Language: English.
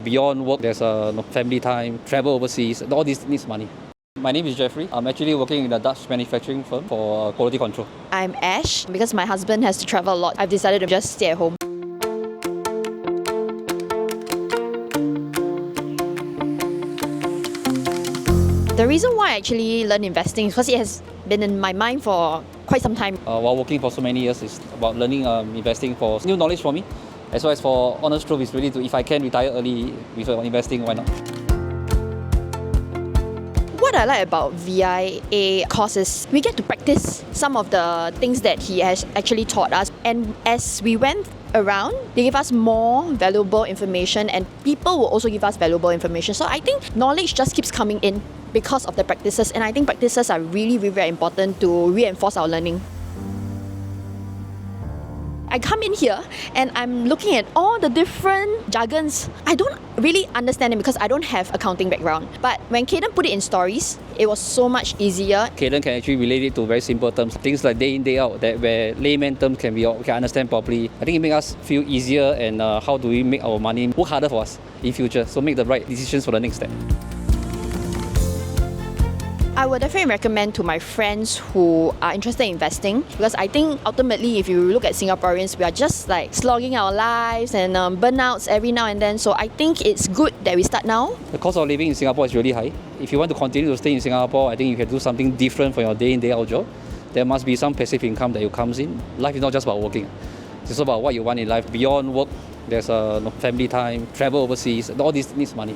Beyond work, there's family time, travel overseas, all this needs money. My name is Jeffrey. I'm actually working in a Dutch manufacturing firm for quality control. I'm Ash. Because my husband has to travel a lot, I've decided to just stay at home. The reason why I actually learned investing is because it has been in my mind for quite some time. While working for so many years, it's about learning investing for new knowledge for me. As well as for honest truth, is really to, if I can retire early with investing, why not? What I like about VIA courses, we get to practice some of the things that he has actually taught us. And as we went around, they give us more valuable information, and people will also give us valuable information. So I think knowledge just keeps coming in because of the practices, and I think practices are really very important to reinforce our learning. I come in here and I'm looking at all the different jargons. I don't really understand it because I don't have accounting background. But when Cayden put it in stories, it was so much easier. Cayden can actually relate it to very simple terms. Things like day in, day out, that where layman terms can understand properly. I think it makes us feel easier, and how do we make our money work harder for us in future. So make the right decisions for the next step. I would definitely recommend to my friends who are interested in investing, because I think ultimately if you look at Singaporeans, we are just like slogging our lives and burnouts every now and then. So I think it's good that we start now. The cost of living in Singapore is really high. If you want to continue to stay in Singapore, I think you can do something different for your day in, day out job. There must be some passive income that comes in. Life is not just about working. It's also about what you want in life. Beyond work, there's family time, travel overseas, all this needs money.